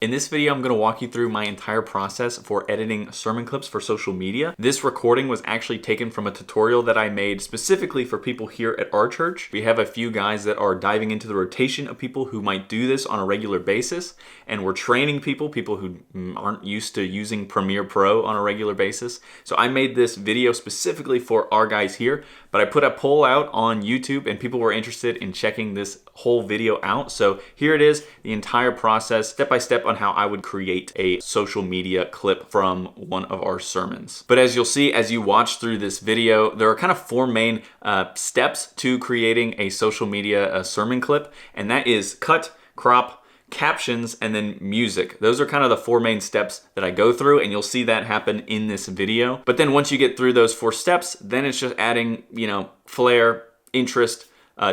In this video, I'm going to walk you through my entire process for editing sermon clips for social media. This recording was actually taken from a tutorial that I made specifically for people here at our church. We have a few guys that are diving into the rotation of people who might do this on a regular basis, and we're training people who aren't used to using Premiere Pro on a regular basis. So I made this video specifically for our guys here, but I put a poll out on YouTube and people were interested in checking this whole video out. So here it is, the entire process, step by step on how I would create a social media clip from one of our sermons. But as you'll see, as you watch through this video, there are kind of four main steps to creating a social media sermon clip, and that is cut, crop, captions, and then music. Those are kind of the four main steps that I go through, and you'll see that happen in this video. But then once you get through those four steps, then it's just adding, flair, interest,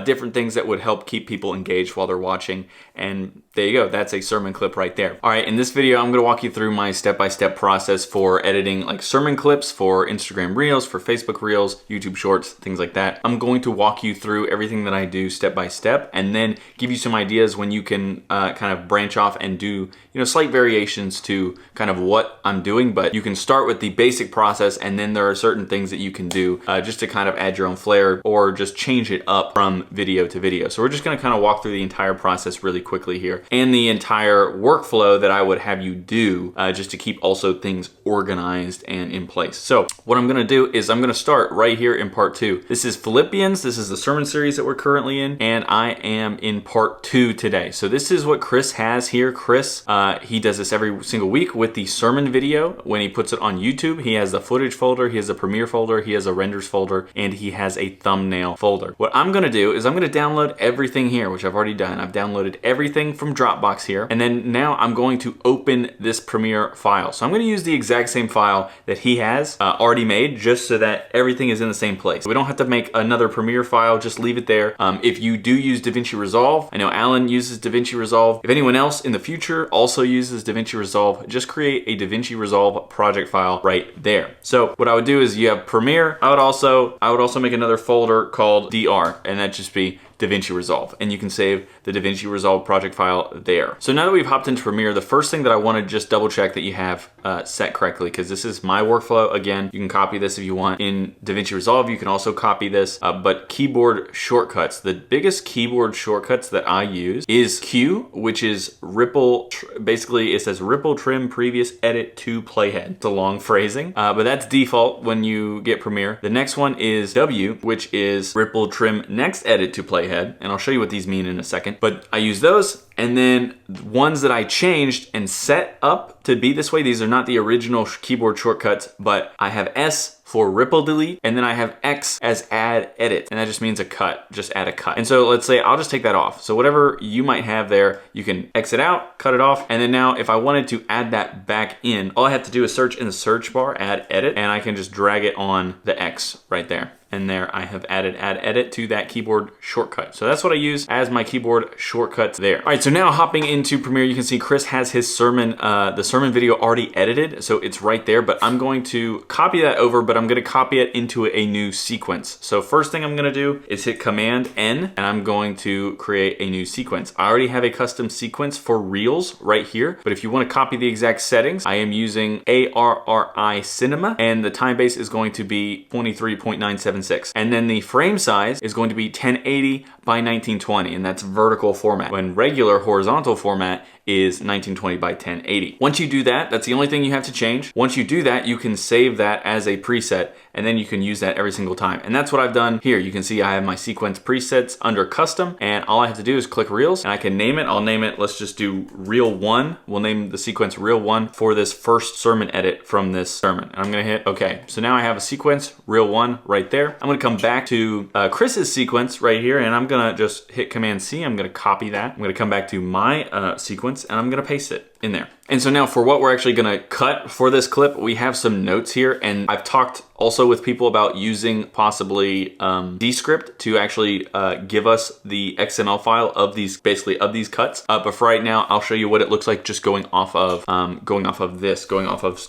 different things that would help keep people engaged while they're watching. And there you go, that's a sermon clip right there. All right, in this video, I'm gonna walk you through my step-by-step process for editing like sermon clips for Instagram Reels, for Facebook Reels, YouTube Shorts, things like that. I'm going to walk you through everything that I do step by step, and then give you some ideas when you can kind of branch off and do slight variations to kind of what I'm doing. But you can start with the basic process, and then there are certain things that you can do just to kind of add your own flair or just change it up from video to video. So we're just gonna kind of walk through the entire process really quickly here, and the entire workflow that I would have you do just to keep also things organized and in place. So what I'm gonna do is I'm gonna start right here in part 2. This is Philippians. This is the sermon series that we're currently in, and I am in part 2 today. So this is what Chris has here. Chris, he does this every single week with the sermon video. When he puts it on YouTube, he has the footage folder, he has a Premiere folder, he has a renders folder, and he has a thumbnail folder. What I'm gonna do is I'm gonna download everything here, which I've already done. I've downloaded everything from Dropbox here, and then now I'm going to open this Premiere file. So I'm gonna use the exact same file that he has already made, just so that everything is in the same place. We don't have to make another Premiere file, just leave it there. If you do use DaVinci Resolve, I know Alan uses DaVinci Resolve. If anyone else in the future also uses DaVinci Resolve, just create a DaVinci Resolve project file right there. So what I would do is you have Premiere. I would also make another folder called DR, and that just be DaVinci Resolve, and you can save the DaVinci Resolve project file there. So now that we've hopped into Premiere, the first thing that I want to just double check that you have set correctly, because this is my workflow. Again, you can copy this if you want in DaVinci Resolve. You can also copy this, but keyboard shortcuts. The biggest keyboard shortcuts that I use is Q, which is ripple. Basically, it says ripple trim previous edit to playhead. It's a long phrasing, but that's default when you get Premiere. The next one is W, which is ripple trim next edit to playhead. And I'll show you what these mean in a second, but I use those. And then ones that I changed and set up to be this way, these are not the original keyboard shortcuts, but I have S for ripple delete, and then I have X as add edit, and that just means a cut, just add a cut. And so let's say I'll just take that off. So whatever you might have there, you can exit out, cut it off, and then now if I wanted to add that back in, all I have to do is search in the search bar, add edit, and I can just drag it on the X right there. And there I have added add edit to that keyboard shortcut. So that's what I use as my keyboard shortcuts there. All right, so now hopping into Premiere, you can see Chris has his sermon, the sermon video already edited, so it's right there, but I'm going to copy that over, but I'm gonna copy it into a new sequence. So first thing I'm gonna do is hit Command N, and I'm going to create a new sequence. I already have a custom sequence for Reels right here, but if you wanna copy the exact settings, I am using ARRI Cinema, and the time base is going to be 23.976. And then the frame size is going to be 1080 by 1920, and that's vertical format, when regular horizontal format is 1920 by 1080. Once you do that, that's the only thing you have to change. Once you do that, you can save that as a preset, and then you can use that every single time. And that's what I've done here. You can see I have my sequence presets under custom, and all I have to do is click Reels, and I can name it. I'll name it, let's just do Reel 1. We'll name the sequence Reel 1 for this first sermon edit from this sermon. And I'm gonna hit okay. So now I have a sequence, Reel 1 right there. I'm gonna come back to Chris's sequence right here, and I'm gonna just hit Command C. I'm gonna copy that. I'm gonna come back to my sequence, and I'm gonna paste it in there. And so now for what we're actually gonna cut for this clip, we have some notes here, and I've talked also with people about using possibly Descript to actually give us the XML file of these, basically of these cuts. But for right now, I'll show you what it looks like just going off of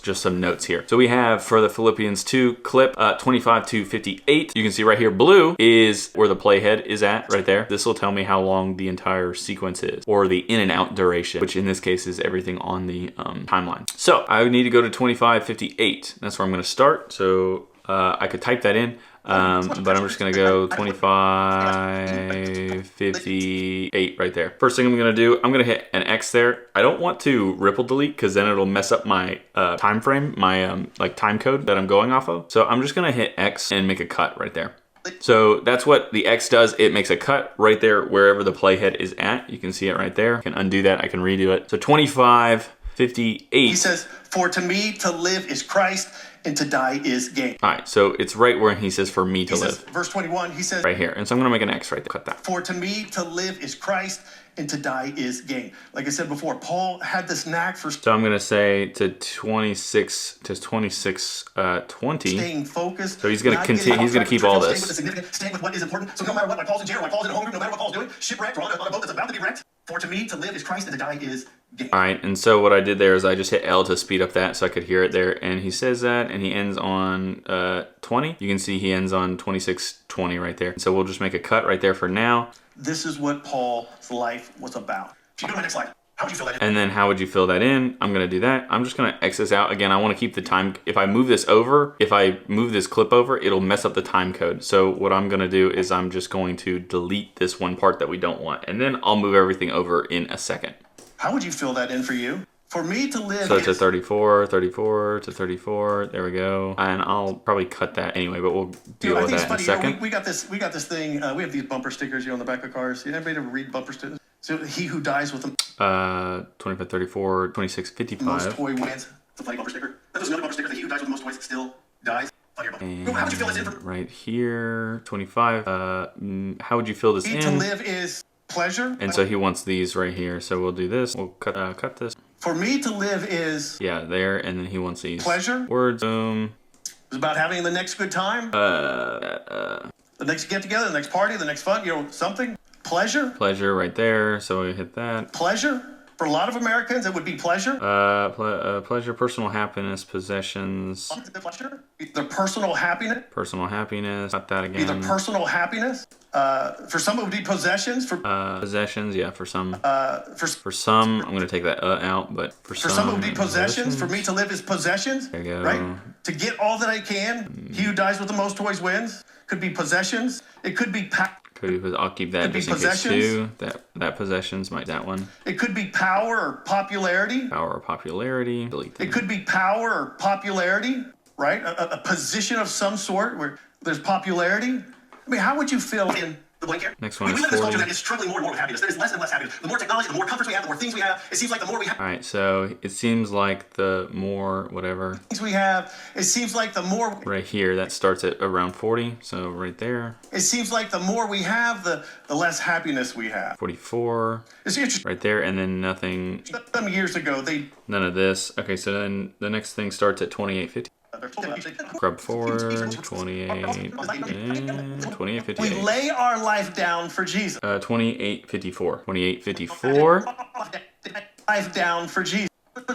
just some notes here. So we have for the Philippians 2 clip 25 to 58. You can see right here, blue is where the playhead is at right there. This will tell me how long the entire sequence is, or the in and out duration, which in this case is everything on the timeline. So I need to go to 25:58. That's where I'm going to start. So I could type that in, but I'm just going to go 25:58 right there. First thing I'm going to do, I'm going to hit an X there. I don't want to ripple delete because then it'll mess up my time frame, my like time code that I'm going off of. So I'm just going to hit X and make a cut right there. So that's what the X does. It makes a cut right there wherever the playhead is at. You can see it right there. I can undo that. I can redo it. So 25:58. He says, "For to me to live is Christ, and to die is gain." All right, so it's right where he says for me to live. Verse 21, he says, right here. And so I'm gonna make an X right there, cut that. "For to me to live is Christ, and to die is gain." Like I said before, Paul had this knack for... So I'm gonna say to 20. staying focused. So he's gonna continue, he's gonna keep all this. Staying with what is important. So no matter what, like Paul's in jail, like Paul's in a home group, no matter what Paul's doing, shipwrecked, or on a boat that's about to be wrecked, for to me to live is Christ, and to die is gain. All right, and so what I did there is I just hit L to speed up that so I could hear it there. And he says that, and he ends on 20. You can see he ends on 26:20 right there. So we'll just make a cut right there for now. This is what Paul's life was about. If you go to my next slide, how would you fill that in? And then how would you fill that in? I'm gonna do that. I'm just gonna X this out. Again, I wanna keep the time. If I move this clip over, it'll mess up the time code. So what I'm gonna do is I'm just going to delete this one part that we don't want. And then I'll move everything over in a second. How would you fill that in for you? For me to live. So it's a 34 to 34. There we go. And I'll probably cut that anyway, but we'll deal with that in a second. You know, we got this thing. We have these bumper stickers here on the back of cars. Anybody ever read bumper stickers? So he who dies with them. 25, 34, 26, 55. Most toy wins. It's a funny bumper sticker. That was another bumper sticker. That he who dies with the most toys still dies. And how would you fill this in? Right here, 25. How would you fill this in? To live is pleasure. And so he wants these right here. So we'll do this. We'll cut this. For me to live is... yeah, there. And then he wants these. Pleasure. Words. It's about having the next good time. The next get together, the next party, the next fun, you know, something. Pleasure. Pleasure right there. So we hit that. Pleasure. For a lot of Americans, it would be pleasure. Pleasure, personal happiness, possessions. Pleasure. The personal happiness. Personal happiness. Got that again. Either personal happiness. For some, it would be possessions. For possessions, yeah. For some, for some, I'm gonna take that out. But for some, it would be possessions. For me to live is possessions. There you go. Right. To get all that I can. He who dies with the most toys wins. Could be possessions. It could be. I'll keep that just in case too. That possessions might that one. It could be power or popularity. Power or popularity. Delete that. It could be power or popularity, right? A position of some sort where there's popularity. I mean, how would you fill in the blank here? Next one. We live in this culture that is struggling more and more with happiness. There is less and less happiness. The more technology, the more comforts we have, the more things we have. It seems like the more we have. All right, so it seems like the more whatever things we have. It seems like the more. Right here, that starts at around 40. So right there. It seems like the more we have, the less happiness we have. 44. It's interesting. Right there, and then nothing. Some years ago, none of this. Okay, so then the next thing starts at 28.50. Grub forward, 28, and 28.58. We lay our life down for Jesus. 28.54. 28.54. Life down for Jesus.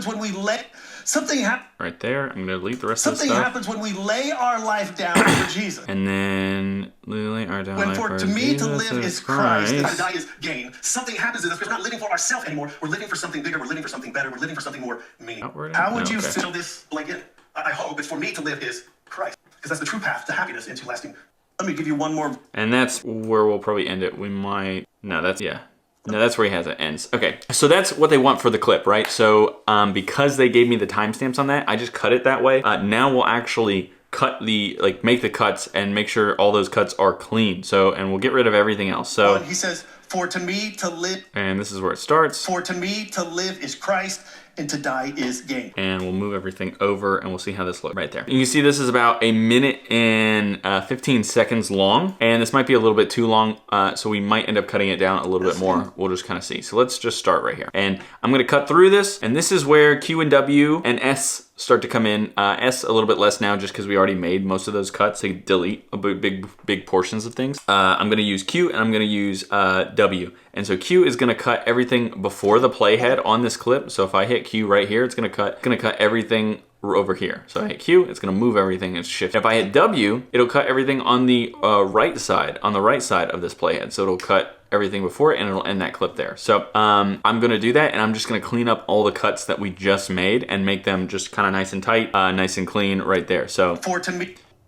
When we lay something happens. Right there. I'm gonna delete the rest of the stuff. Something happens when we lay our life down for Jesus. And then lay our life when for to me to live is Christ, and to die is gain. Something happens in us. We're not living for ourselves anymore. We're living for something bigger. We're living for something better. We're living for something more meaningful. How would you fill this blank in? I hope it's for me to live is Christ, because that's the true path to happiness and to lasting. Let me give you one more. And that's where we'll probably end it. We might. No, that's yeah. No, that's where he has it ends. Okay, so that's what they want for the clip, right? So because they gave me the timestamps on that, I just cut it that way. Now we'll actually cut make the cuts and make sure all those cuts are clean. So, and we'll get rid of everything else. So he says, for to me to live. And this is where it starts. For to me to live is Christ, and to die is gain. And we'll move everything over and we'll see how this looks right there. You can see this is about 1 minute and 15 seconds long, and this might be a little bit too long, so we might end up cutting it down a little bit more. We'll just kind of see. So let's just start right here. And I'm gonna cut through this, and this is where Q and W and S start to come in. S a little bit less now just because we already made most of those cuts to delete a big portions of things. I'm gonna use Q and I'm gonna use W. And so Q is gonna cut everything before the playhead on this clip. So if I hit Q right here, it's gonna cut everything over here. So I hit Q, it's gonna move everything and shift. If I hit W, it'll cut everything on the right side of this playhead. So it'll cut everything before it and it'll end that clip there. So I'm gonna do that, and I'm just gonna clean up all the cuts that we just made and make them just kind of nice and tight, nice and clean right there. So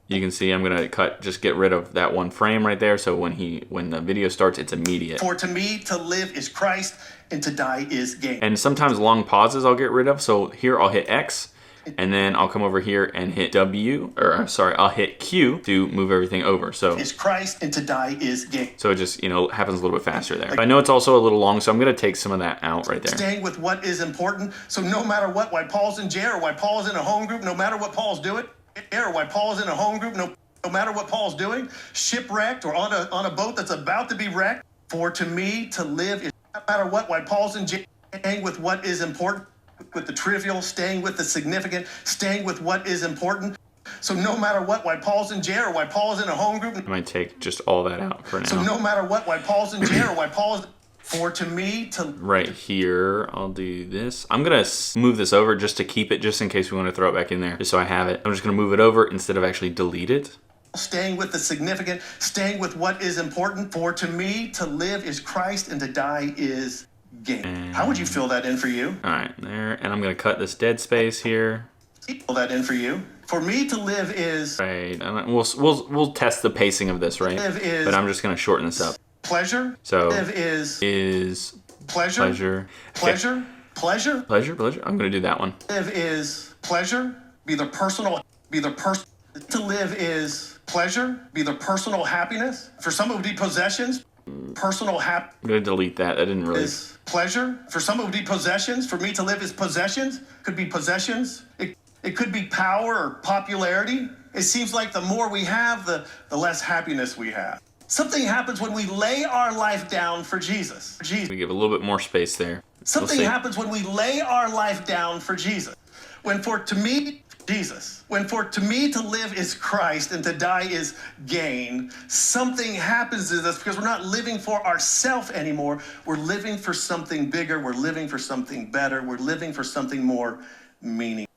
you can see I'm gonna just get rid of that one frame right there. So when the video starts, it's immediate. For to me to live is Christ and to die is gain. And sometimes long pauses I'll get rid of. So here I'll hit X, and then I'll come over here and hit W, or sorry, I'll hit Q to move everything over. So is Christ and to die is gain. So it just, happens a little bit faster there. I know it's also a little long, so I'm gonna take some of that out right there. Staying with what is important. So no matter what, why Paul's in jail or why Paul's in a home group, no matter what Paul's doing, or why Paul's in a home group, no matter what Paul's doing, shipwrecked or on a boat that's about to be wrecked. For to me to live is no matter what, why Paul's in jail, staying with what is important, with the trivial, staying with the significant, staying with what is important. So no matter what, why Paul's in jail or why Paul's in a home group. I might take just all that out for now. So no matter what, why Paul's in jail or why Paul's. For to me to. Right here, I'll do this. I'm gonna move this over just to keep it, just in case we want to throw it back in there, just so I have it. I'm just gonna move it over instead of actually delete it. Staying with the significant, staying with what is important. For to me to live is Christ and to die is gain. How would you fill that in for you? All right, there. And I'm gonna cut this dead space here. Fill that in for you. For me to live is. Right. And we'll test the pacing of this, right? Live is. But I'm just gonna shorten this up. Pleasure. So live is pleasure. Pleasure. Pleasure. Okay. Pleasure. Pleasure. Pleasure. I'm gonna do that one. Live is pleasure. Be the personal. To live is pleasure. Be the personal happiness. For some it would be possessions. Personal I'm gonna delete that. That didn't really. Is pleasure. For some it would be possessions. For me to live is possessions. Could be possessions. It could be power or popularity. It seems like the more we have, the less happiness we have. Something happens when we lay our life down for Jesus. We give a little bit more space there. Something happens when we lay our life down for Jesus. When for to me to live is Christ and to die is gain, something happens to us because we're not living for ourselves anymore. We're living for something bigger. We're living for something better. We're living for something more meaningful.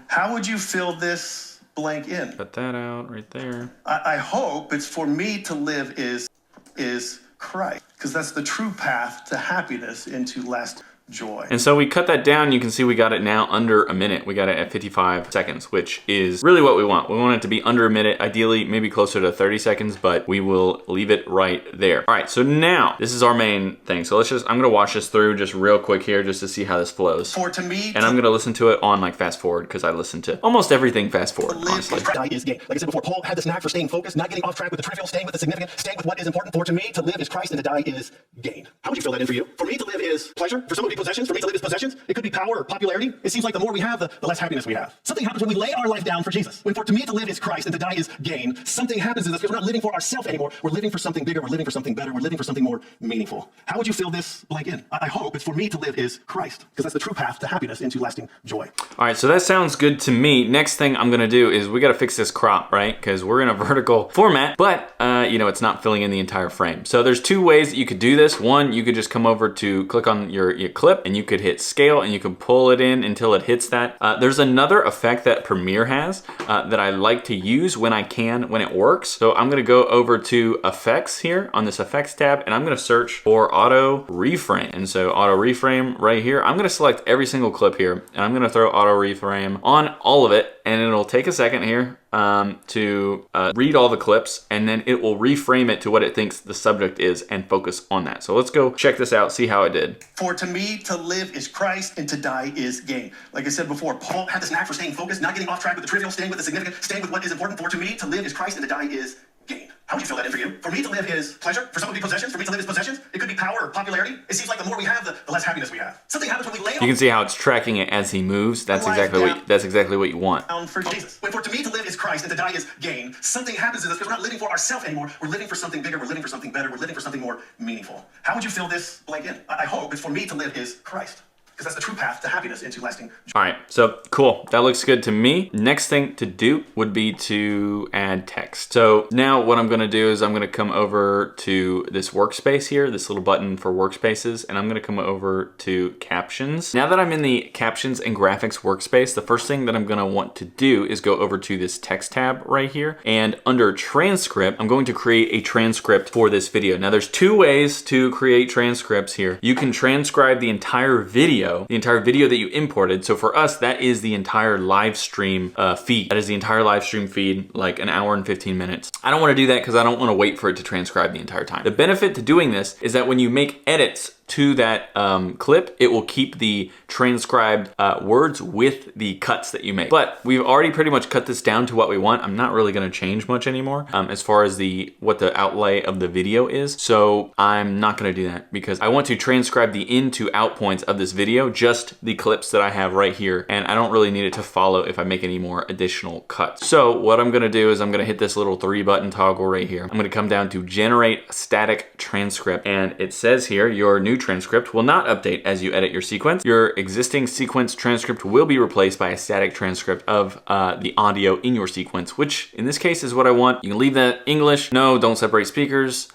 How would you fill this blank in? Cut that out right there. I hope it's for me to live is Christ, because that's the true path to happiness into lasting joy. And so we cut that down. You can see we got it now under a minute. We got it at 55 seconds, which is really what we want. We want it to be under a minute, ideally maybe closer to 30 seconds, but we will leave it right there. All right, so now this is our main thing. So I'm gonna watch this through just real quick here just to see how this flows. For to me, and I'm gonna listen to it on like fast forward because I listen to almost everything fast forward, honestly. Die is gain. Like I said before, Paul had this knack for staying focused, not getting off track with the trivial, staying with the significant, staying with what is important. For to me to live is Christ and to die is gain. How would you fill that in for you? For me to live is pleasure. For some it would be possessions. For me to live is possessions. It could be power or popularity. It seems like the more we have, the less happiness we have. Something happens when we lay our life down for Jesus. When for to me to live is Christ and to die is gain, something happens to us because we're not living for ourselves anymore. We're living for something bigger. We're living for something better. We're living for something more meaningful. How would you fill this blank in? I hope it's for me to live is Christ, because that's the true path to happiness into lasting joy. All right, so that sounds good to me. Next thing I'm gonna do is we gotta fix this crop, right? Because we're in a vertical format, but it's not filling in the entire frame. So there's two ways that you could do this. One, you could just come over to click on your clip and you could hit scale and you can pull it in until it hits that. There's another effect that Premiere has that I like to use when it works. So I'm gonna go over to effects here on this effects tab and I'm gonna search for auto reframe. And so auto reframe right here, I'm gonna select every single clip here and I'm gonna throw auto reframe on all of it, and it'll take a second here to read all the clips, and then it will reframe it to what it thinks the subject is and focus on that. So let's go check this out, see how it did. For to me to live is Christ and to die is gain. Like I said before, Paul had this knack for staying focused, not getting off track with the trivial, staying with the significant, staying with what is important. For to me to live is Christ and to die is gain. How would you fill that in for you? For me to live is pleasure. For someone to be possessions. For me to live is possessions. It could be power or popularity. It seems like the more we have, the less happiness we have. Something happens when we lay You can see how it's tracking it as he moves. That's exactly what you want. For Jesus. When for to me to live is Christ and to die is gain. Something happens in us because we're not living for ourselves anymore. We're living for something bigger. We're living for something better. We're living for something more meaningful. How would you fill this blank in? I hope it's for me to live is Christ. Because that's the true path to happiness and to lasting joy. All right, so cool. That looks good to me. Next thing to do would be to add text. So now what I'm gonna do is I'm gonna come over to this workspace here, this little button for workspaces, and I'm gonna come over to captions. Now that I'm in the captions and graphics workspace, the first thing that I'm gonna want to do is go over to this text tab right here. And under transcript, I'm going to create a transcript for this video. Now there's two ways to create transcripts here. You can transcribe the entire video that you imported. So for us, that is the entire live stream feed. That is the entire live stream feed, like an hour and 15 minutes. I don't want to do that because I don't want to wait for it to transcribe the entire time. The benefit to doing this is that when you make edits to that clip, it will keep the transcribed words with the cuts that you make. But we've already pretty much cut this down to what we want. I'm not really gonna change much anymore as far as what the outlay of the video is. So I'm not gonna do that because I want to transcribe the in to out points of this video, just the clips that I have right here. And I don't really need it to follow if I make any more additional cuts. So what I'm gonna do is I'm gonna hit this little 3-button toggle right here. I'm gonna come down to generate static transcript. And it says here, your new transcript will not update as you edit your sequence. Your existing sequence transcript will be replaced by a static transcript of the audio in your sequence, which in this case is what I want. You can leave that English. No, don't separate speakers.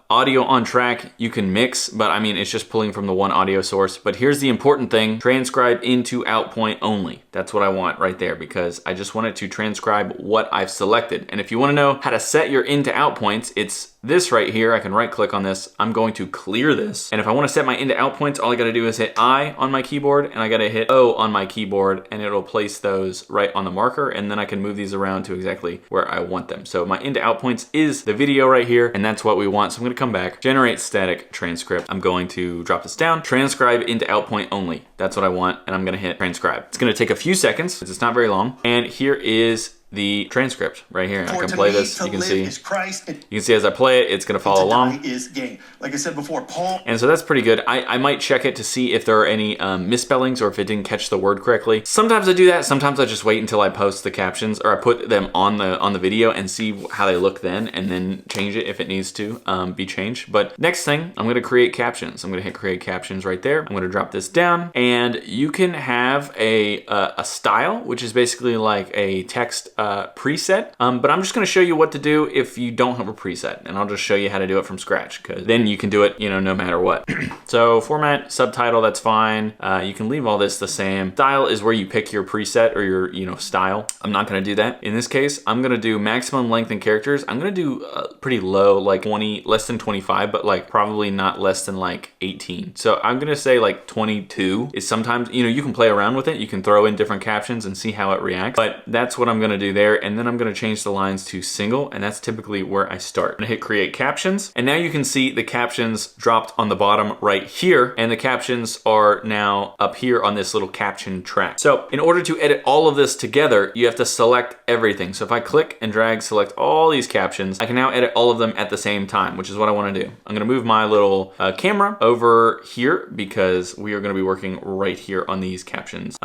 Audio on track, you can mix, but I mean, it's just pulling from the one audio source. But here's the important thing, transcribe into out point only. That's what I want right there because I just want it to transcribe what I've selected. And if you wanna know how to set your in to out points, it's this right here. I can right click on this. I'm going to clear this. And if I wanna set my in to out points, all I gotta do is hit I on my keyboard and I gotta hit O on my keyboard and it'll place those right on the marker. And then I can move these around to exactly where I want them. So my in to out points is the video right here and that's what we want. So I'm gonna come back, generate static transcript. I'm going to drop this down, transcribe into out point only. That's what I want. And I'm gonna hit transcribe. It's gonna take a few seconds because it's not very long. And here is the transcript right here. I can play this. You can see. You can see as I play it, it's going to follow along. Is gain. Like I said before, Paul. And so that's pretty good. I might check it to see if there are any misspellings or if it didn't catch the word correctly. Sometimes I do that. Sometimes I just wait until I post the captions or I put them on the video and see how they look then, and then change it if it needs to be changed. But next thing, I'm going to create captions. I'm going to hit create captions right there. I'm going to drop this down, and you can have a style, which is basically like a text preset, but I'm just gonna show you what to do if you don't have a preset, and I'll just show you how to do it from scratch, because then you can do it, no matter what. So format, subtitle, that's fine. You can leave all this the same. Style is where you pick your preset or your style. I'm not gonna do that. In this case, I'm gonna do maximum length in characters. I'm gonna do pretty low, like 20, less than 25, but like probably not less than like 18. So I'm gonna say like 22 is sometimes, you can play around with it. You can throw in different captions and see how it reacts, but that's what I'm gonna do there. And then I'm gonna change the lines to single, and that's typically where I start. I'm gonna hit create captions, and now you can see the captions dropped on the bottom right here, and the captions are now up here on this little caption track. So in order to edit all of this together, you have to select everything. So if I click and drag, select all these captions, I can now edit all of them at the same time, which is what I wanna do. I'm gonna move my little camera over here because we are gonna be working right here on these captions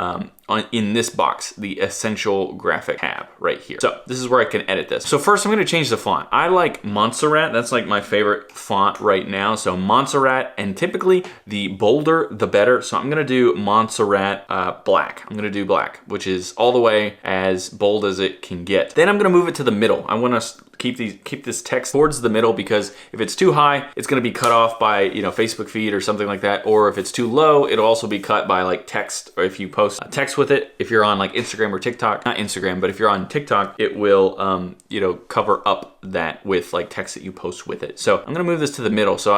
in this box, the essential graphic tab right here. So this is where I can edit this. So first I'm gonna change the font. I like Montserrat. That's like my favorite font right now. So Montserrat, and typically the bolder, the better. So I'm gonna do Montserrat black. I'm gonna do black, which is all the way as bold as it can get. Then I'm gonna move it to the middle. I wanna keep this text towards the middle, because if it's too high, it's gonna be cut off by Facebook feed or something like that. Or if it's too low, it'll also be cut by like text, or if you post text with it. If you're on like Instagram or TikTok, not Instagram, but if you're on TikTok, it will cover up that with like text that you post with it. So I'm gonna move this to the middle. So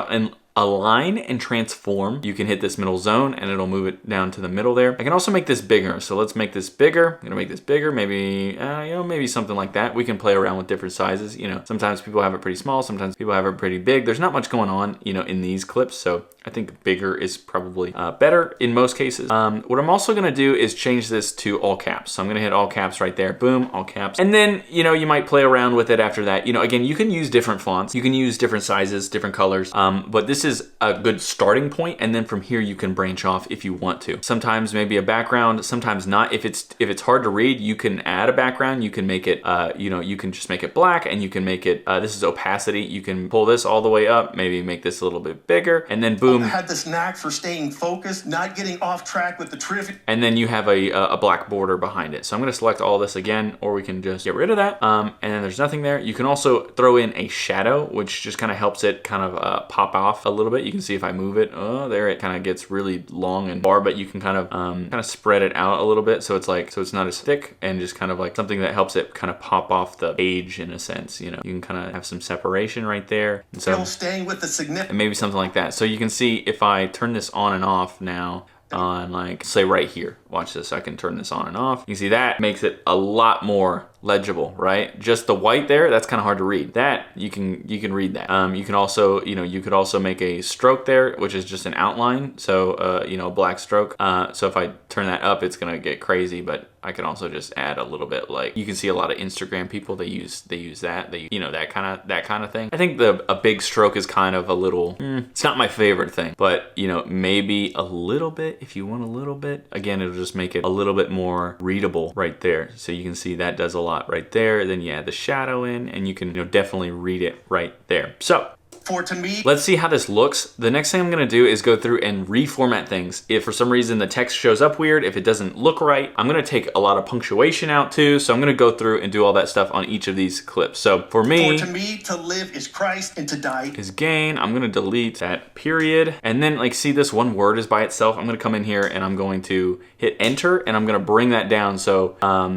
align and transform. You can hit this middle zone and it'll move it down to the middle there. I can also make this bigger. So let's make this bigger. I'm gonna make this bigger, maybe, maybe something like that. We can play around with different sizes. Sometimes people have it pretty small, sometimes people have it pretty big. There's not much going on, in these clips. So I think bigger is probably better in most cases. What I'm also gonna do is change this to all caps. So I'm gonna hit all caps right there, boom, all caps. And then, you might play around with it after that. Again, you can use different fonts, you can use different sizes, different colors, but this is a good starting point, and then from here you can branch off if you want to. Sometimes maybe a background, sometimes not. If it's hard to read, you can add a background. You can make it, you can just make it black, and you can make it, this is opacity. You can pull this all the way up, maybe make this a little bit bigger, and then boom. I had this knack for staying focused, not getting off track with the trivia. And then you have a black border behind it. So I'm gonna select all this again, or we can just get rid of that. And then there's nothing there. You can also throw in a shadow, which just kind of helps it kind of pop off a little bit. You can see if I move it, there it kind of gets really long and far, but you can kind of spread it out a little bit, so it's not as thick, and just kind of like something that helps it kind of pop off the page in a sense. You can kind of have some separation right there, and so staying with the significant, and maybe something like that. So you can see if I turn this on and off now, on like say right here, watch this, I can turn this on and off. You can see that makes it a lot more legible, right? Just the white there, that's kind of hard to read. That you can read that. You can also, you could also make a stroke there, which is just an outline. So a black stroke. So if I turn that up, it's gonna get crazy, but I can also just add a little bit, like you can see a lot of Instagram people, they use that, that kind of thing. I think a big stroke is kind of a little, it's not my favorite thing, but maybe a little bit, if you want a little bit. Again, it'll just make it a little bit more readable right there. So you can see that does a lot right there. Then you add the shadow in, and you can definitely read it right there. So to me, let's see how this looks. The next thing I'm gonna do is go through and reformat things. If for some reason the text shows up weird, if it doesn't look right, I'm gonna take a lot of punctuation out too. So I'm gonna go through and do all that stuff on each of these clips. So for me to live is Christ, and to die is gain. I'm gonna delete that period. And then like, see this one word is by itself. I'm gonna come in here and I'm going to hit enter, and I'm gonna bring that down so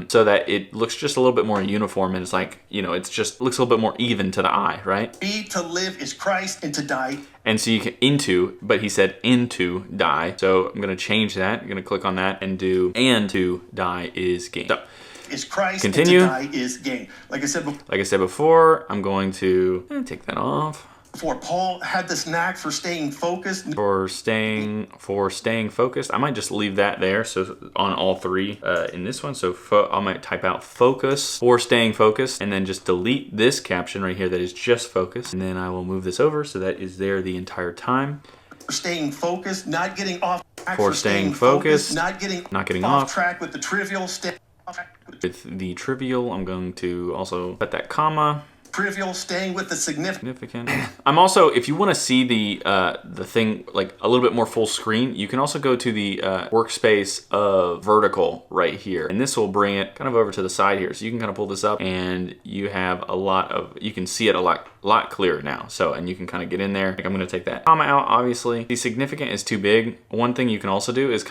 so that it looks just a little bit more uniform, and it's like, it's just looks a little bit more even to the eye, right? To live is Christ, and to die. And so you can but he said into die. So I'm gonna change that. I'm gonna click on that and do and to die is gain. So is Christ, continue. And to die is gain. Like I said before, I'm going to take that off. Paul had this knack for staying focused. For staying focused. I might just leave that there. So on all three in this one. So I might type out focus for staying focused, and then just delete this caption right here that is just focus. And then I will move this over so that is there the entire time. For staying focused, not getting off track. For staying focused, not getting off track with the trivial. With the trivial, I'm going to also put that comma. Trivial, staying with the significant. I'm also, if you want to see the thing like a little bit more full screen, you can also go to the workspace of vertical right here, and this will bring it kind of over to the side here. So you can kind of pull this up, and you have you can see it a lot clearer now. So, and you can kind of get in there. Like I'm going to take that comma out, obviously. The significant is too big. One thing you can also do is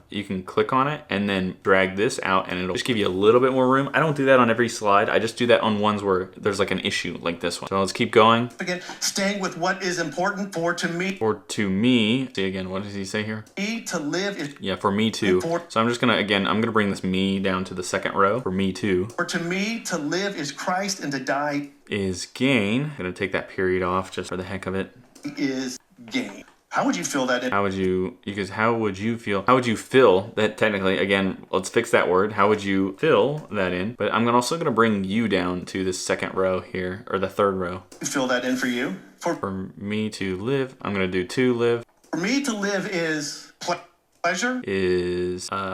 you can click on it and then drag this out, and it'll just give you a little bit more room. I don't do that on every slide. I just do that on ones where there's like an issue like this one. So let's keep going. Again, staying with what is important. For to me. See again, what does he say here? To live is. Yeah, for me too. So I'm just gonna, again, I'm gonna bring this me down to the second row. For me too. For to me, to live is Christ, and to die is gain. I'm gonna take that period off just for the heck of it. Is gain. How would you fill that in? How would you fill that technically, again, let's fix that word. How would you fill that in? But I'm also gonna bring you down to the second row here, or the third row. Fill that in for you. For me to live, I'm gonna do to live. For me to live is pleasure.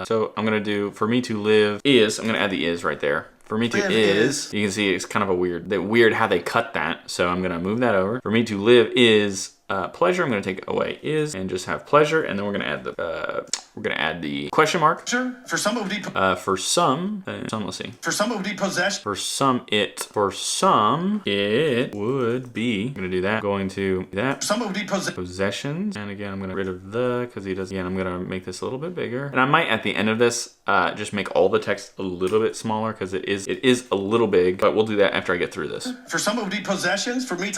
So I'm gonna do, for me to live is, I'm gonna add the is right there. For me to is, you can see it's kind of weird how they cut that. So I'm gonna move that over. For me to live is pleasure. I'm gonna take away is and just have pleasure, and then we're gonna add the question mark. For some it would be let's see. For some it would be possession. For some it would be. I'm gonna do that. Going to do that. For some it would be possessions. And again, I'm gonna get rid of because he does. Again, I'm gonna make this a little bit bigger. And I might at the end of this just make all the text a little bit smaller, because it is a little big. But we'll do that after I get through this. For some it would be possessions. For me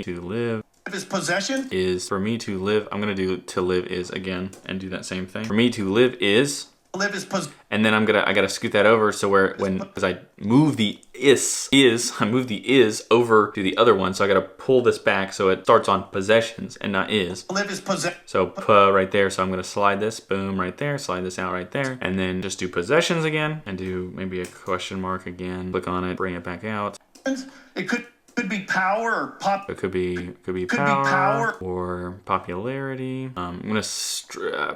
to live. His possession is for me to live. I'm gonna do to live is again and do that same thing. For me to live is. Live is and then I gotta scoot that over so because I move the I move the is over to the other one, so I gotta pull this back so it starts on possessions and not is. Live is possession. So right there, so I'm gonna slide this, boom, right there, slide this out right there, and then just do possessions again, and do maybe a question mark again, click on it, bring it back out. It could be power or pop. It could be power or popularity. I'm gonna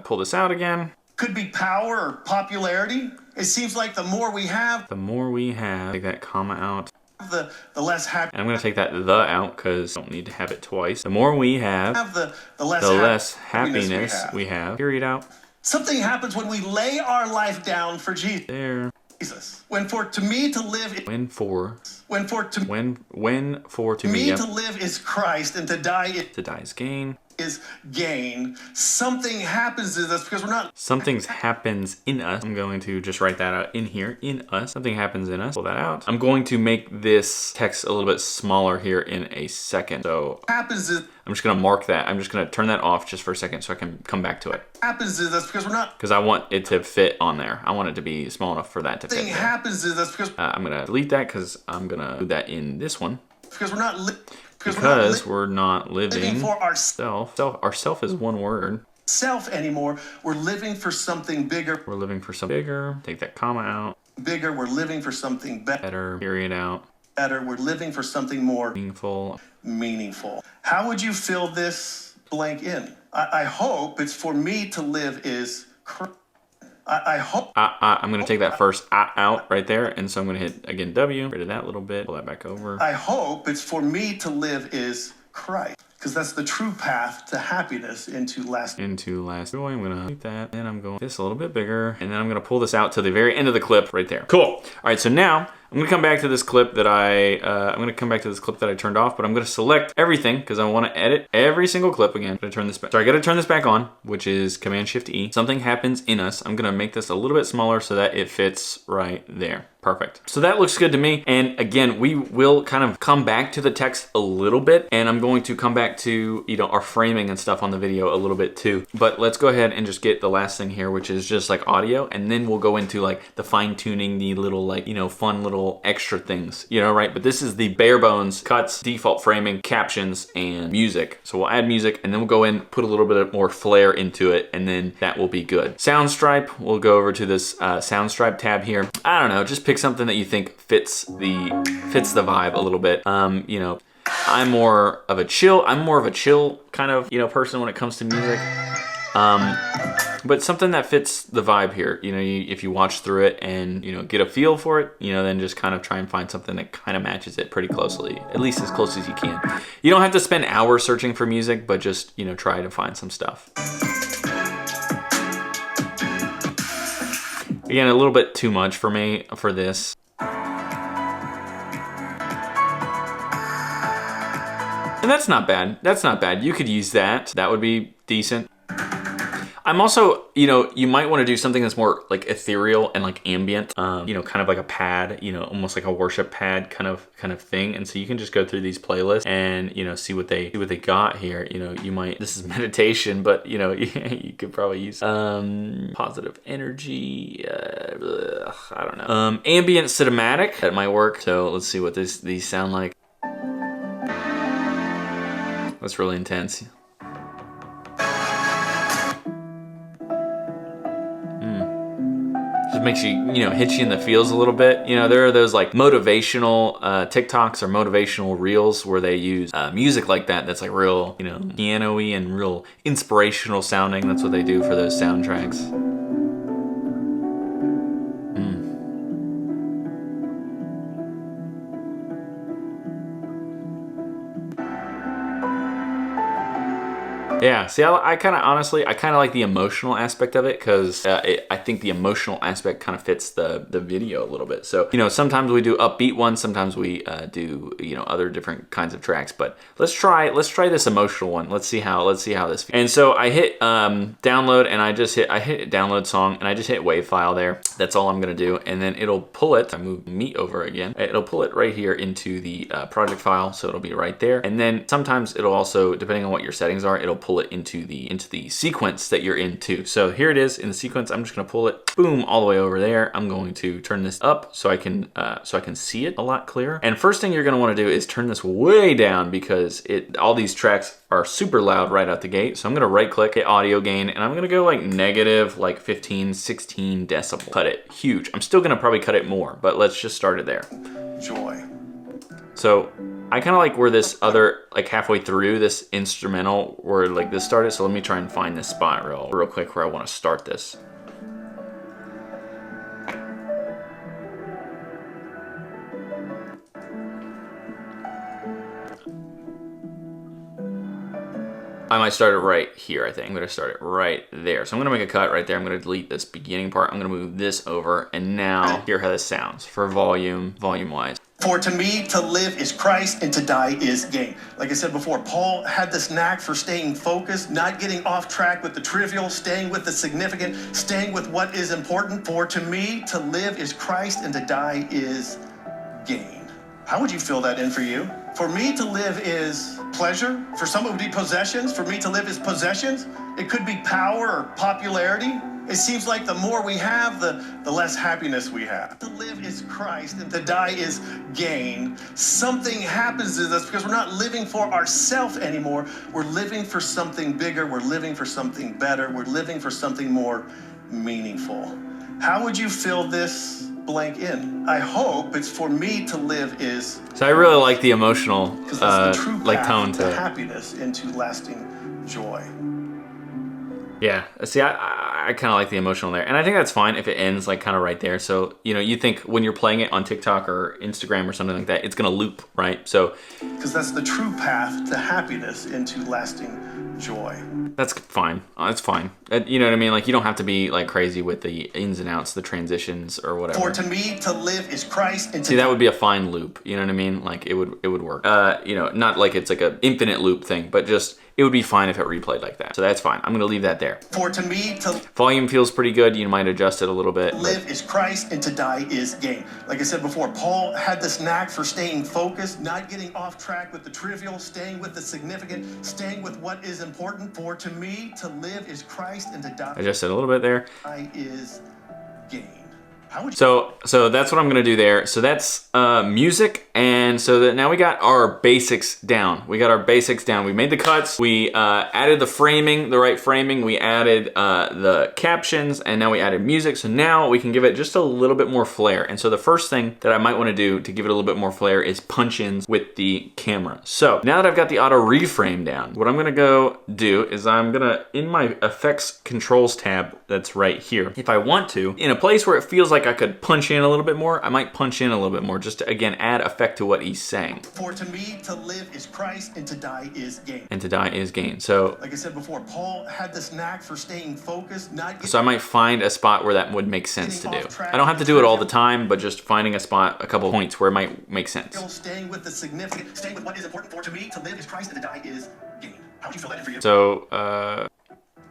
pull this out again. Could be power or popularity. It seems like the more we have, take that comma out. The less happy. And I'm gonna take that the out because I don't need to have it twice. The more we have, the less happiness we have. Period out. Something happens when we lay our life down for Jesus. There. Jesus. When for me to live is Christ and to die is gain. Is gain. Something happens in us because we're not. Something happens in us. I'm going to just write that out in here. In us. Something happens in us. Pull that out. I'm going to make this text a little bit smaller here in a second. So I'm just going to mark that. I'm just going to turn that off just for a second so I can come back to it. Happens is us because we're not. Because I want it to fit on there. I want it to be small enough for that to fit. Something happens is us because I'm going to delete that because I'm going to do that in this one. Because we're not. Because we're not living for ourself. Ourself is one word. Self anymore. We're living for something bigger. Take that comma out. Bigger. We're living for something better. Period out. Better. We're living for something more meaningful. How would you fill this blank in? I hope it's for me to live is. I hope. I'm going to take that first out right there. And so I'm going to hit, again, W. Rid of that little bit. Pull that back over. I hope it's for me to live is Christ. Because that's the true path to happiness into lasting joy. I'm going to delete that. And I'm going this a little bit bigger. And then I'm going to pull this out to the very end of the clip right there. Cool. All right. So now I'm going to come back to this clip that I turned off, but I'm going to select everything because I want to edit every single clip again. I got to turn this back on, which is Command-Shift-E. Something happens in us. I'm going to make this a little bit smaller so that it fits right there. Perfect. So that looks good to me. And again, we will kind of come back to the text a little bit, and I'm going to come back to, our framing and stuff on the video a little bit too. But let's go ahead and just get the last thing here, which is just like audio. And then we'll go into like the fine tuning, the little fun little extra things, right? But this is the bare bones cuts, default framing, captions, and music. So we'll add music and then we'll go in, put a little bit more flair into it, and then that will be good. Soundstripe, we'll go over to this Soundstripe tab here. I don't know, just pick something that you think fits the vibe a little bit. I'm more of a chill kind of person when it comes to music. But something that fits the vibe here, if you watch through it and, get a feel for it, then just kind of try and find something that kind of matches it pretty closely, at least as close as you can. You don't have to spend hours searching for music, but just, try to find some stuff. Again, a little bit too much for me for this. And that's not bad. You could use that. That would be decent. I'm also, you might want to do something that's more like ethereal and like ambient, kind of like a pad, almost like a worship pad kind of thing. And so you can just go through these playlists and, see what they got here. This is meditation, but you could probably use positive energy. I don't know. Ambient cinematic, that might work. So let's see what these sound like. That's really intense. Just makes you, hit you in the feels a little bit. There are those like motivational TikToks or motivational reels where they use music like that. That's like real, piano-y and real inspirational sounding. That's what they do for those soundtracks. Yeah, see, I kind of honestly, I kind of like the emotional aspect of it because I think the emotional aspect kind of fits the video a little bit. So, you know, sometimes we do upbeat ones, sometimes we do, you know, other different kinds of tracks. But let's try this emotional one. Let's see how this feels. And so I hit download, and I hit download song, and I just hit wave file there. That's all I'm gonna do, and then it'll pull it. I move me over again. It'll pull it right here into the project file, so it'll be right there. And then sometimes it'll also, depending on what your settings are, it'll pull it into the sequence that you're in too. So here it is in the sequence. I'm just gonna pull it, boom, all the way over there. I'm going to turn this up so I can see it a lot clearer. And first thing you're gonna want to do is turn this way down because all these tracks are super loud right out the gate. So I'm gonna right click, hit audio gain, and I'm gonna go like negative like 15, 16 decibel. Cut it huge. I'm still gonna probably cut it more, but let's just start it there. Joy. So I kind of like where this other, like halfway through this instrumental where like this started. So let me try and find this spot real quick where I want to start this. I might start it right here, I think. I'm gonna start it right there. So I'm gonna make a cut right there. I'm gonna delete this beginning part. I'm gonna move this over, and now hear how this sounds for volume-wise. For to me, to live is Christ, and to die is gain. Like I said before, Paul had this knack for staying focused, not getting off track with the trivial, staying with the significant, staying with what is important. For to me, to live is Christ, and to die is gain. How would you fill that in for you? For me, to live is pleasure. For some, it would be possessions. For me, to live is possessions. It could be power or popularity. It seems like the more we have, the less happiness we have. To live is Christ, and to die is gain. Something happens to us because we're not living for ourselves anymore. We're living for something bigger. We're living for something better. We're living for something more meaningful. How would you fill this blank in? I hope it's for me to live is. So I really like the emotional, the true like tone to it. Happiness into lasting joy. Yeah, see, I kind of like the emotional there. And I think that's fine if it ends like kind of right there. So, you know, you think when you're playing it on TikTok or Instagram or something like that, it's going to loop, right? So, because that's the true path to happiness into lasting joy. That's fine. That's fine. You know what I mean? Like, you don't have to be like crazy with the ins and outs, the transitions or whatever. For to me, to live is Christ. And see, that would be a fine loop. You know what I mean? Like, it would work. You know, not like it's like an infinite loop thing, but just it would be fine if it replayed like that. So that's fine. I'm going to leave that there. For to me, to volume feels pretty good. You might adjust it a little bit. Live is Christ, and to die is gain. Like I said before, Paul had this knack for staying focused, not getting off track with the trivial, staying with the significant, staying with what is important. For to me, to live is Christ, and to die. Adjust it a little bit there. Is gain. How would you so that's what I'm gonna do there. So that's music, and so that now we got our basics down. We made the cuts. We added the right framing. We added the captions, and now we added music. So now we can give it just a little bit more flair. And so the first thing that I might want to do to give it a little bit more flair is punch-ins with the camera. So now that I've got the auto reframe down, what I'm gonna go do is I'm gonna, in my effects controls tab that's right here, if I want to, in a place where it feels like I could punch in a little bit more, I might punch in a little bit more just to, again, add effect to what he's saying. For to me, to live is Christ, and to die is gain. And to die is gain. So, like I said before, Paul had this knack for staying focused, so I might find a spot where that would make sense to do. I don't have to do it all the time, but just finding a spot, a couple points where it might make sense. Staying with the significant, staying with what is important. For to me, to live is Christ, and to die is gain. How would you fill that in for you? So,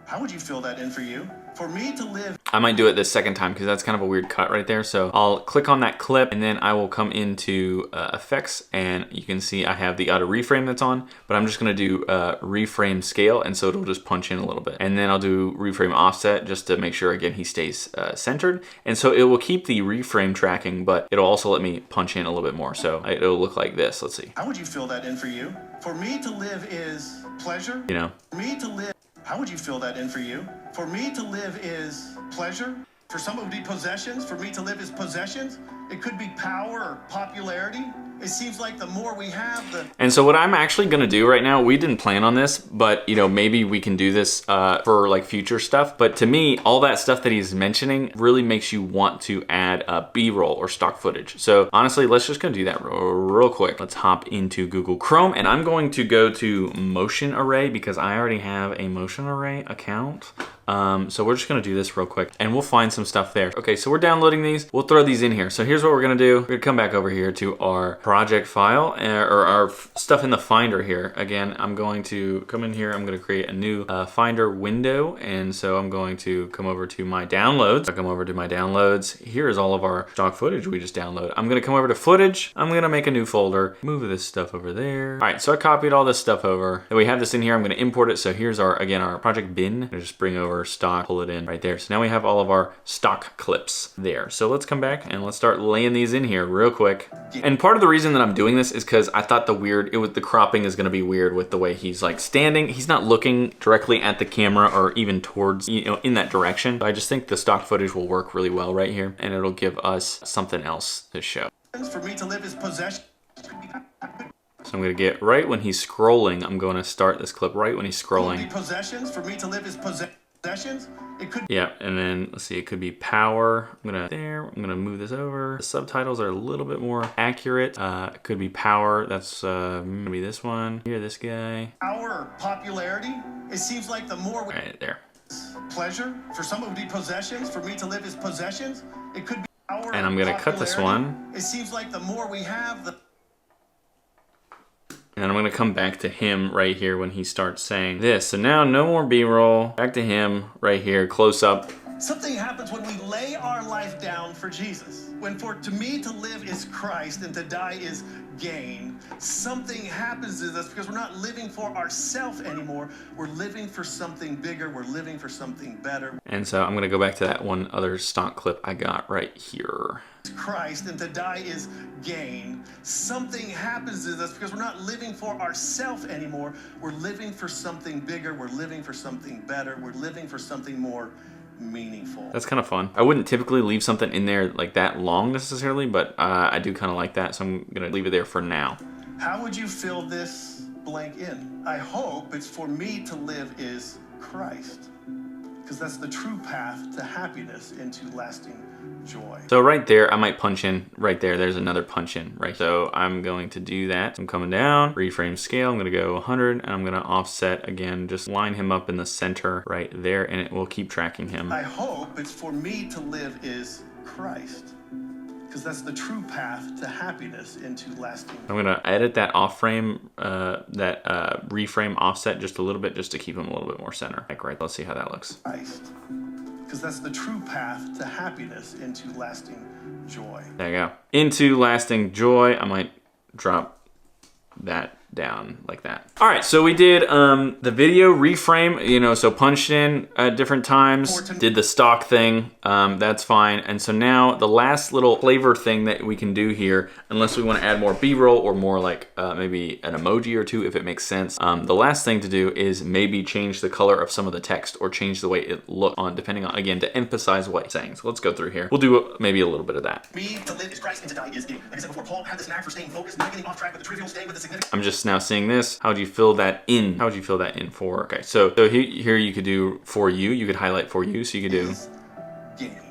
how would you fill that in for you? For me to live. I might do it this second time because that's kind of a weird cut right there. So I'll click on that clip, and then I will come into effects, and you can see I have the auto reframe that's on, but I'm just gonna do reframe scale, and so it'll just punch in a little bit. And then I'll do reframe offset just to make sure, again, he stays centered. And so it will keep the reframe tracking, but it'll also let me punch in a little bit more. So it'll look like this. Let's see. How would you fill that in for you? For me to live is pleasure. You know. For me to live. How would you fill that in for you? For me to live is pleasure. For some it would be possessions. For me to live is possessions. It could be power or popularity. It seems like the more we have, the... And so what I'm actually gonna do right now, we didn't plan on this, but you know, maybe we can do this for like future stuff. But to me, all that stuff that he's mentioning really makes you want to add B-roll or stock footage. So honestly, let's just go do that real quick. Let's hop into Google Chrome, and I'm going to go to Motion Array because I already have a Motion Array account. So we're just gonna do this real quick and we'll find some stuff there. Okay, so we're downloading these. We'll throw these in here. So here's what we're gonna do. We're gonna come back over here to our project file or our stuff in the Finder here. Again, I'm going to come in here. I'm gonna create a new Finder window. And so I'm going to come over to my downloads. I come over to my downloads. Here is all of our stock footage we just downloaded. I'm gonna come over to footage. I'm gonna make a new folder, move this stuff over there. All right, so I copied all this stuff over. And we have this in here. I'm gonna import it. So here's our, again, our project bin. I'm gonna just bring over stock, pull it in right there. So now we have all of our stock clips there. So let's come back and let's start laying these in here real quick. And part of the reason that I'm doing this is because I thought the cropping is gonna be weird with the way he's like standing. He's not looking directly at the camera or even towards, you know, in that direction. So I just think the stock footage will work really well right here and it'll give us something else to show. For me to live is possession. So I'm gonna get right when he's scrolling. I'm gonna start this clip right when he's scrolling. Possessions. For me to live is possessions. It could. Yeah, and then let's see, it could be power. I'm gonna move this over. The subtitles are a little bit more accurate. It could be power. That's gonna be this one. Here, this guy. Power, popularity. It seems like the more we... Right there. Pleasure. For some it would be possessions. For me to live is possessions. It could be power. And I'm gonna cut this one. It seems like the more we have, the... And then I'm gonna come back to him right here when he starts saying this. So now no more B-roll. Back to him right here, close up. Something happens when we lay our life down for Jesus. When to me to live is Christ and to die is gain. Something happens to us because we're not living for ourselves anymore. We're living for something bigger. We're living for something better. And so I'm gonna go back to that one other stock clip I got right here. Christ and to die is gain. Something happens to us because we're not living for ourselves anymore. We're living for something bigger. We're living for something better. We're living for something more meaningful. That's kind of fun. I wouldn't typically leave something in there like that long necessarily, but I do kind of like that, so I'm gonna leave it there for now. How would you fill this blank in? I hope it's for me to live is Christ, because that's the true path to happiness and to lasting joy. So right there, I might punch in right there. There's another punch in right. So I'm going to do that. I'm coming down, reframe scale. I'm going to go 100 and I'm going to offset again, just line him up in the center right there and it will keep tracking him. I hope it's for me to live is Christ, because that's the true path to happiness into lasting. I'm going to edit that off frame, reframe offset just a little bit, just to keep him a little bit more center. Like right, let's see how that looks. Christ, because that's the true path to happiness into lasting joy. There you go. Into lasting joy. I might drop that down like that. All right, so we did the video reframe, you know, so punched in at different times, did the stock thing, that's fine. And so now the last little flavor thing that we can do here, unless we want to add more B-roll or more like maybe an emoji or two if it makes sense, the last thing to do is maybe change the color of some of the text or change the way it looks on, depending on, again, to emphasize what he's saying. So let's go through here. We'll do maybe a little bit of that. Me to live is Christ and to die is gain. Like I said before, Paul had this knack for staying focused, not getting off track with the trivial, staying with the significant. I'm just now seeing this. How would you fill that in? How would you fill that in for? Okay, so here you could do for you. You could highlight for you. So you could do gain.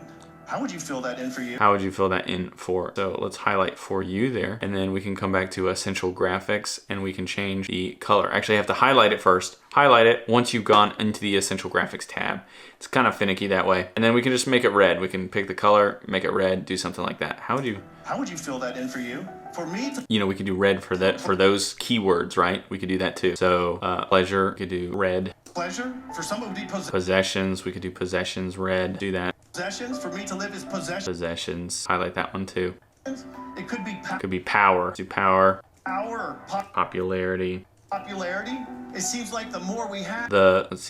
How would you fill that in for you? How would you fill that in for? So let's highlight for you there. And then we can come back to Essential Graphics and we can change the color. Actually, I have to highlight it first. Highlight it once you've gone into the Essential Graphics tab. It's kind of finicky that way. And then we can just make it red. We can pick the color, make it red, do something like that. How would you fill that in for you? For me to... You know, we could do red for that, for those keywords, right? We could do that too. So pleasure, we could do red. Pleasure, for some it would be possessions. We could do possessions red, do that. Possessions, for me to live is possessions. Possessions, highlight that one too. It could be power. Do power. Power. Popularity. Popularity. It seems like the more we have. Let's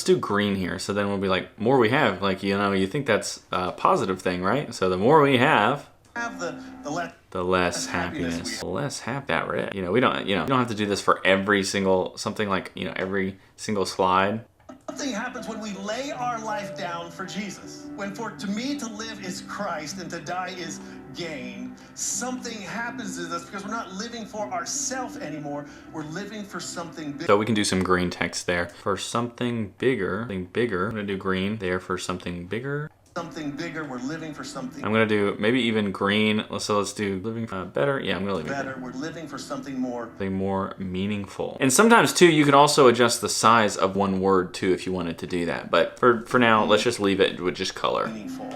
do green here. So then we'll be like, more we have, like, you know, you think that's a positive thing, right? So the more we have the less happiness. That red. You know, you don't have to do this for every single, something like, you know, every single slide. Something happens when we lay our life down for Jesus. When for to me to live is Christ and to die is gain. Something happens to us because we're not living for ourselves anymore. We're living for something bigger. So we can do some green text there. For something bigger, I'm gonna do green there for something bigger. Something bigger, we're living for something. I'm gonna do maybe even green. So let's do living better. Yeah, I'm gonna leave it better. We're living for something more meaningful. And sometimes too, you can also adjust the size of one word too if you wanted to do that. But for now, let's just leave it with just color. Meaningful.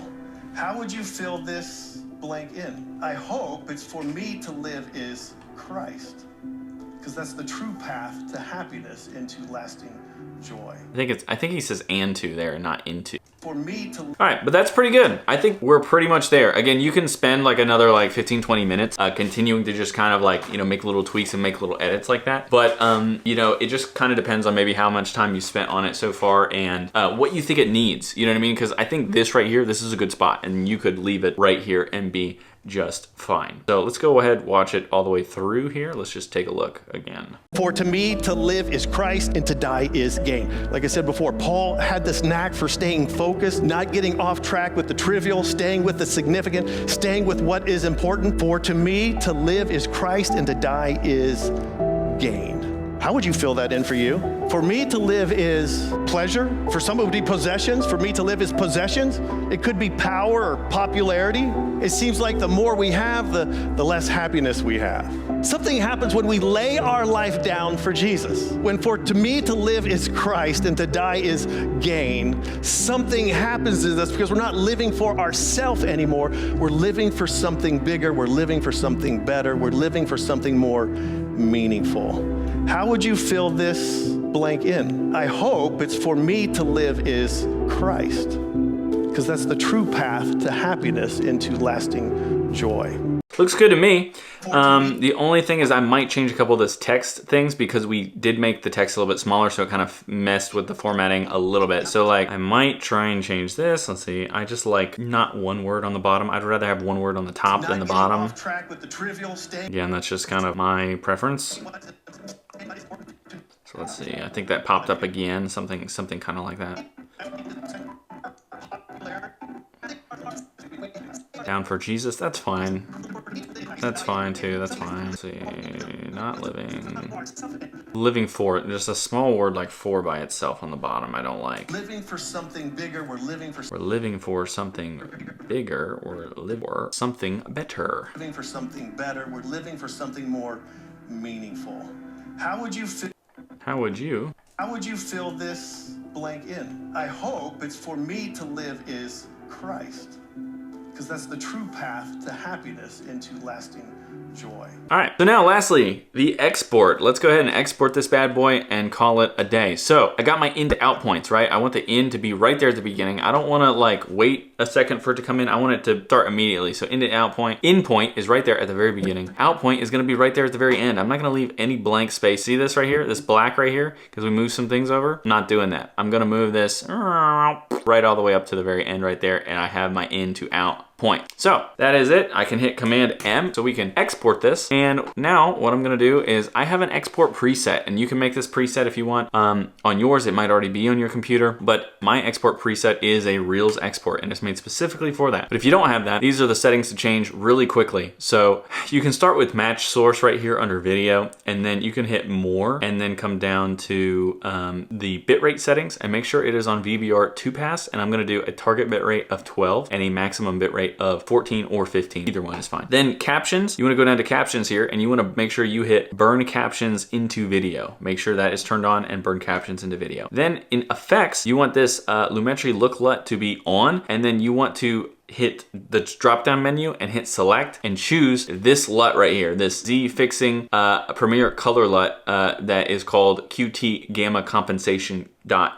How would you fill this blank in? I hope it's for me to live is Christ, because that's the true path to happiness into lasting joy. I think he says and to there, not into. For me to... All right, but that's pretty good. I think we're pretty much there. Again, you can spend like another like 15, 20 minutes continuing to just kind of like, you know, make little tweaks and make little edits like that. But, you know, it just kind of depends on maybe how much time you spent on it so far and what you think it needs. You know what I mean? Because I think this right here, this is a good spot and you could leave it right here and be just fine. So let's go ahead, watch it all the way through here. Let's just take a look again. For to me to live is Christ and to die is gain. Like I said before, Paul had this knack for staying focused, not getting off track with the trivial, staying with the significant, staying with what is important. For to me to live is Christ and to die is gain. How would you fill that in for you? For me to live is pleasure. For some it would be possessions. For me to live is possessions. It could be power or popularity. It seems like the more we have, the less happiness we have. Something happens when we lay our life down for Jesus. When for to me to live is Christ and to die is gain, something happens to us because we're not living for ourselves anymore. We're living for something bigger. We're living for something better. We're living for something more meaningful. How would you fill this blank in? I hope it's for me to live is Christ, because that's the true path to happiness into lasting joy. Looks good to me. The only thing is I might change a couple of those text things because we did make the text a little bit smaller, so it kind of messed with the formatting a little bit. So like I might try and change this. Let's see. I just like not one word on the bottom. I'd rather have one word on the top than the bottom. Off track with the trivial yeah, and that's just kind of my preference. So let's see. I think that popped up again. Something kind of like that. Down for Jesus, that's fine. That's fine too, that's fine. Let's see, not living. Living for, just a small word like for by itself on the bottom, I don't like. Living for something bigger, we're living for something bigger, or live for something better. Living for something better, we're living for something more meaningful. How would you fill this blank in? I hope it's for me to live is Christ, because that's the true path to happiness into lasting joy. All right, so now lastly, the export. Let's go ahead and export this bad boy and call it a day. So I got my in to out points, right? I want the in to be right there at the beginning. I don't wanna like wait a second for it to come in. I want it to start immediately. So in to out point. In point is right there at the very beginning. Out point is gonna be right there at the very end. I'm not gonna leave any blank space. See this right here? This black right here? Because we moved some things over. I'm not doing that. I'm gonna move this right all the way up to the very end right there, and I have my in to out point. So that is it. I can hit Command M so we can export this. And now what I'm gonna do is I have an export preset, and you can make this preset if you want. On yours, it might already be on your computer, but my export preset is a Reels export, and it's made specifically for that. But if you don't have that, these are the settings to change really quickly. So you can start with match source right here under video, and then you can hit more, and then come down to the bitrate settings and make sure it is on VBR 2-pass, and I'm gonna do a target bitrate of 12 and a maximum bitrate of 14 or 15. Either one is fine. Then captions, you wanna go down to captions here, and you wanna make sure you hit burn captions into video. Make sure that is turned on and burn captions into video. Then in effects, you want this Lumetri look LUT to be on, and then you want to hit the drop down menu and hit select and choose this LUT right here, this Z fixing Premiere color LUT that is called QT Gamma Compensation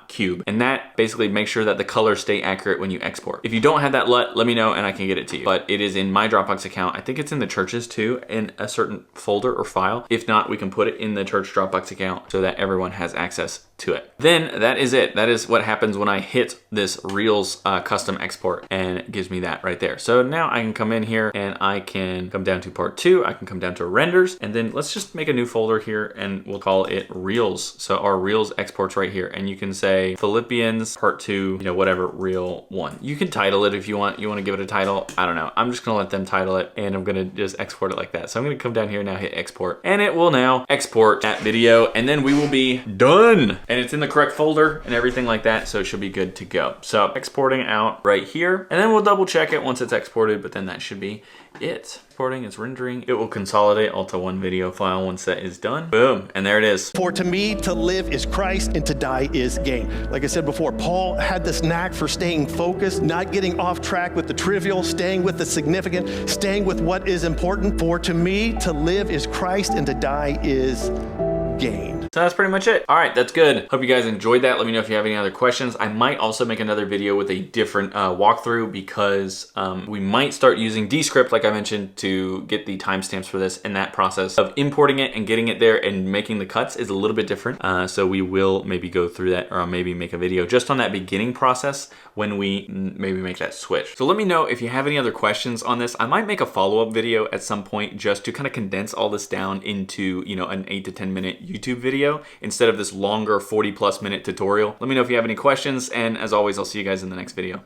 .cube, and that basically makes sure that the colors stay accurate when you export. If you don't have that LUT, let me know and I can get it to you. But it is in my Dropbox account. I think it's in the churches too, in a certain folder or file. If not, we can put it in the church Dropbox account so that everyone has access to it. Then that is it. That is what happens when I hit this Reels custom export, and it gives me that right there. So now I can come in here and I can come down to part 2. I can come down to renders, and then let's just make a new folder here and we'll call it Reels. So our Reels exports right here, and you can say Philippians part 2, you know, whatever, Reel 1. You can title it if you want. You want to give it a title. I don't know. I'm just gonna let them title it, and I'm gonna just export it like that. So I'm gonna come down here now, hit export, and it will now export that video, and then we will be done. And it's in the correct folder and everything like that, so it should be good to go. So exporting out right here, and then we'll double check it once it's exported, but then that should be it. Exporting, it's rendering. It will consolidate all to one video file once that is done. Boom, and there it is. For to me, to live is Christ, and to die is gain. Like I said before, Paul had this knack for staying focused, not getting off track with the trivial, staying with the significant, staying with what is important. For to me, to live is Christ, and to die is gain. So that's pretty much it. All right, that's good. Hope you guys enjoyed that. Let me know if you have any other questions. I might also make another video with a different walkthrough, because we might start using Descript, like I mentioned, to get the timestamps for this, and that process of importing it and getting it there and making the cuts is a little bit different. So we will maybe go through that, or maybe make a video just on that beginning process when we maybe make that switch. So let me know if you have any other questions on this. I might make a follow-up video at some point just to kind of condense all this down into, you know, an 8 to 10 minute YouTube video instead of this longer 40+ minute tutorial. Let me know if you have any questions, and as always, I'll see you guys in the next video.